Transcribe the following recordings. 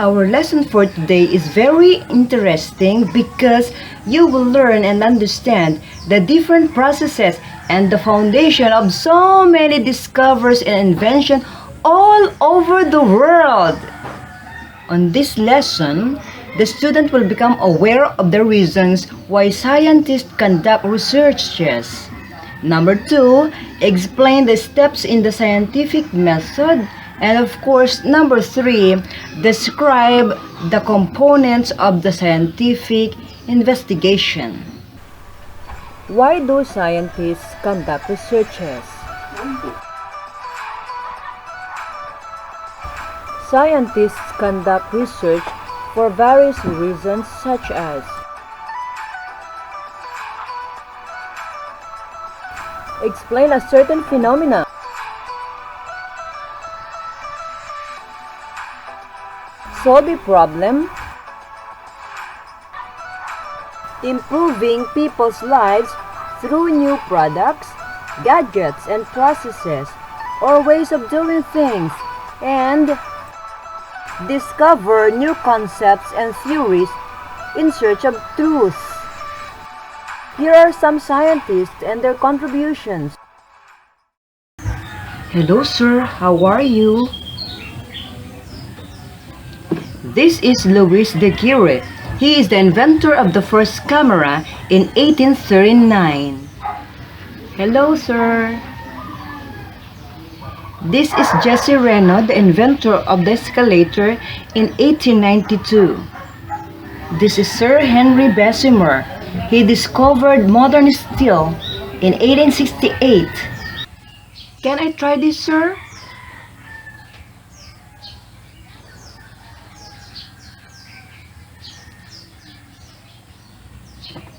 Our lesson for today is very interesting because you will learn and understand the different processes and the foundation of so many discoveries and inventions all over the world. On this lesson, the student will become aware of the reasons why scientists conduct researches. Number 2, explain the steps in the scientific method. And of course, number 3, describe the components of the scientific investigation. Why do scientists conduct researches? Scientists conduct research for various reasons such as explain a certain phenomena, solve a problem, improving people's lives through new products, gadgets and processes, or ways of doing things, and discover new concepts and theories in search of truth. Here are some scientists and their contributions. Hello sir, how are you? This is Louis de Guerre. He is the inventor of the first camera in 1839. Hello sir. This is Jesse Reno, the inventor of the escalator in 1892. This is Sir Henry Bessemer. He discovered modern steel in 1868. Can I try this, sir?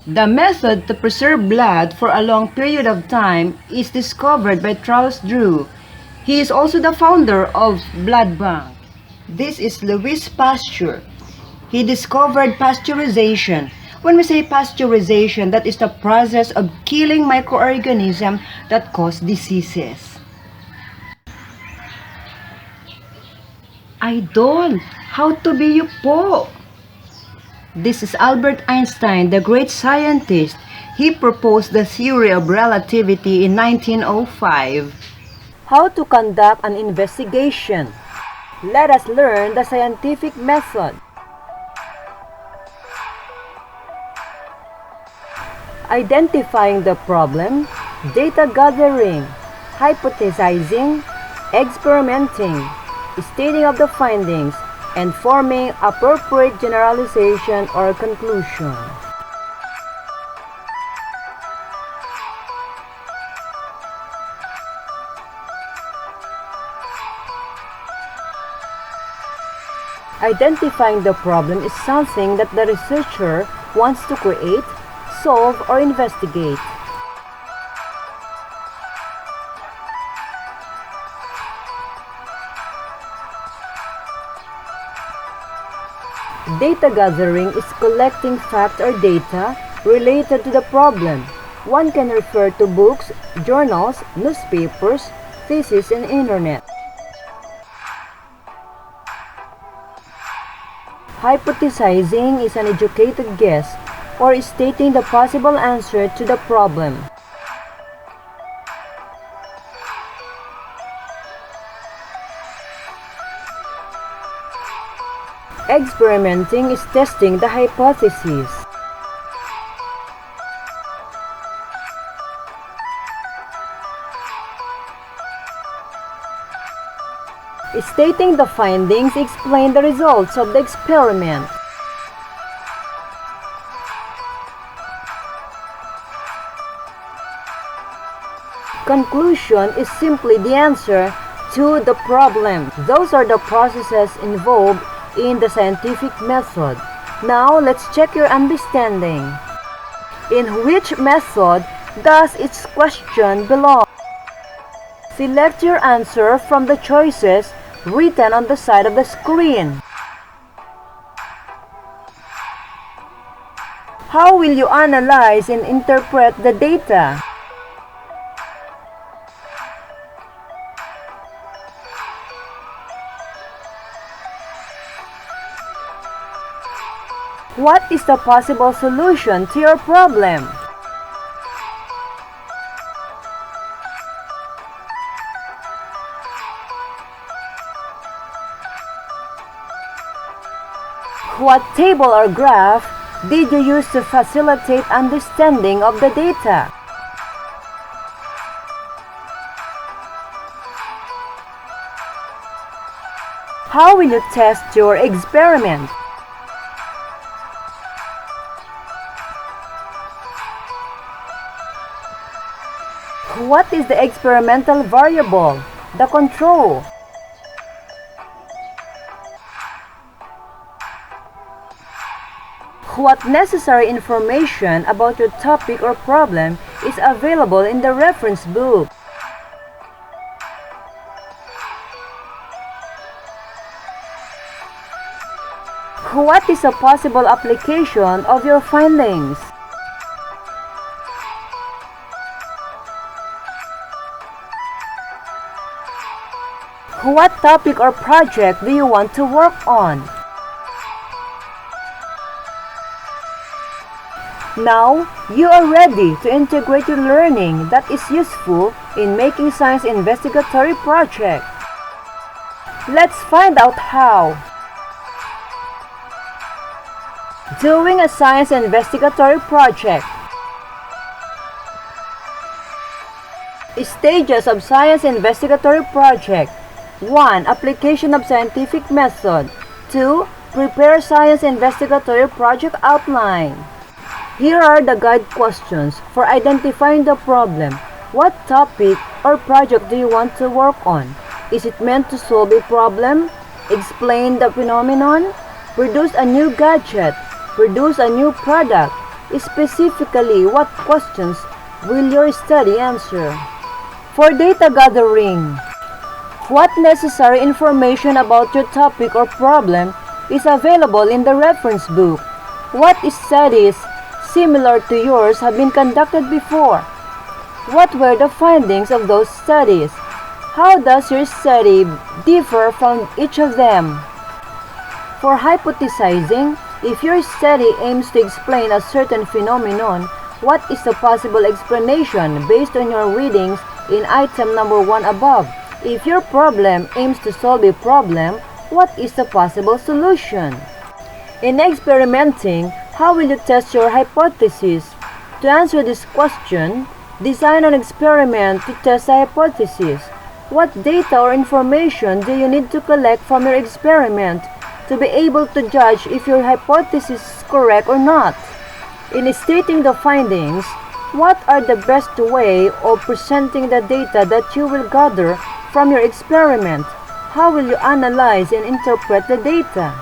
The method to preserve blood for a long period of time is discovered by Charles Drew. He is also the founder of blood bank. This is Louis Pasteur. He discovered pasteurization. When we say pasteurization, that is the process of killing microorganisms that cause diseases. Idol, how to be you po? This is Albert Einstein, the great scientist. He proposed the theory of relativity in 1905. How to conduct an investigation. Let us learn the scientific method. Identifying the problem, data gathering, hypothesizing, experimenting, stating of the findings, and forming appropriate generalization or conclusion. Identifying the problem is something that the researcher wants to create, solve, or investigate. Data gathering is collecting fact or data related to the problem. One can refer to books, journals, newspapers, theses, and internet. Hypothesizing is an educated guess or stating the possible answer to the problem. Experimenting is testing the hypothesis. Stating the findings explain the results of the experiment. Conclusion is simply the answer to the problem. Those are the processes involved in the scientific method. Now let's check your understanding. In which method does its question belong? Select your answer from the choices written on the side of the screen. How will you analyze and interpret the data? What is the possible solution to your problem? What table or graph did you use to facilitate understanding of the data? How will you test your experiment? What is the experimental variable, the control? What necessary information about your topic or problem is available in the reference book? What is a possible application of your findings? What topic or project do you want to work on? Now, you are ready to integrate your learning that is useful in making science investigatory project. Let's find out how. Doing a science investigatory project. Stages of science investigatory project. 1. Application of scientific method. 2. Prepare science investigatory project outline. Here are the guide questions for identifying the problem. What topic or project do you want to work on? Is it meant to solve a problem? Explain the phenomenon? Produce a new gadget? Produce a new product? Specifically, what questions will your study answer? For data gathering, what necessary information about your topic or problem is available in the reference book? What studies similar to yours have been conducted before? What were the findings of those studies? How does your study differ from each of them? For hypothesizing, if your study aims to explain a certain phenomenon, what is the possible explanation based on your readings in item number 1 above? If your problem aims to solve a problem, what is the possible solution? In experimenting, how will you test your hypothesis? To answer this question, design an experiment to test a hypothesis. What data or information do you need to collect from your experiment to be able to judge if your hypothesis is correct or not? In stating the findings, what are the best way of presenting the data that you will gather from your experiment? How will you analyze and interpret the data?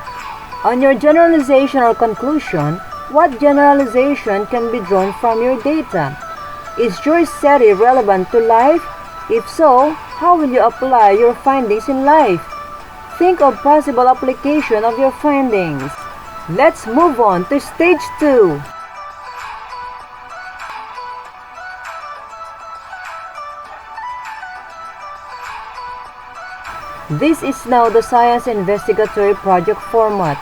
On your generalization or conclusion, what generalization can be drawn from your data? Is your study relevant to life? If so, how will you apply your findings in life? Think of possible application of your findings. Let's move on to stage 2. This is now the science investigatory project format.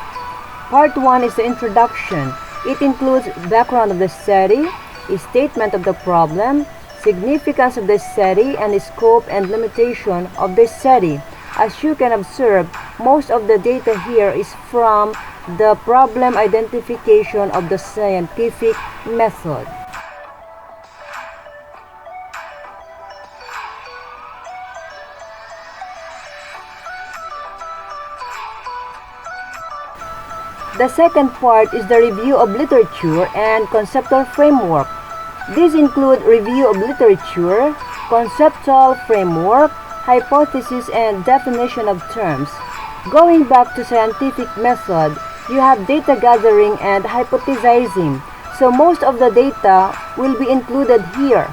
Part 1 is the introduction. It includes background of the study, a statement of the problem, significance of the study, and the scope and limitation of the study. As you can observe, most of the data here is from the problem identification of the scientific method. The second part is the review of literature and conceptual framework. These include review of literature, conceptual framework, hypothesis, and definition of terms. Going back to scientific method, you have data gathering and hypothesizing, so most of the data will be included here.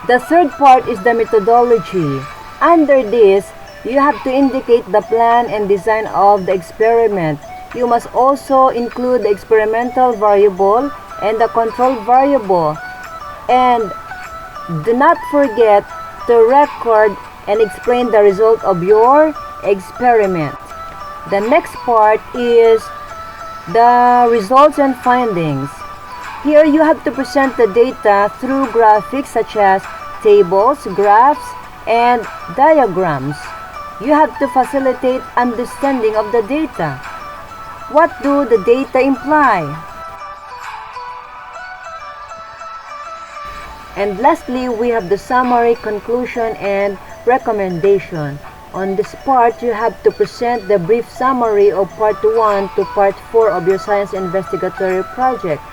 The third part is the methodology. Under this, you have to indicate the plan and design of the experiment. You must also include the experimental variable and the control variable. And Do not forget to record and explain the result of your experiment. The next part is the results and findings. Here you have to present the data through graphics such as tables, graphs, and diagrams. You have to facilitate understanding of the data. What do the data imply? And lastly, we have the summary, conclusion, and recommendation. On this part, you have to present the brief summary of Part 1 to Part 4 of your science investigatory project.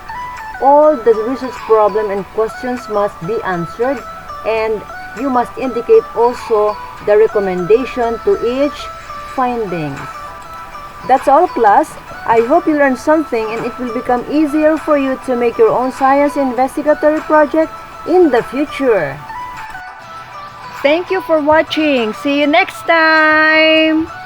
All the research problem and questions must be answered, and you must indicate also the recommendation to each findings. That's all, class. I hope you learned something and it will become easier for you to make your own science investigatory project in the future. Thank you for watching. See you next time.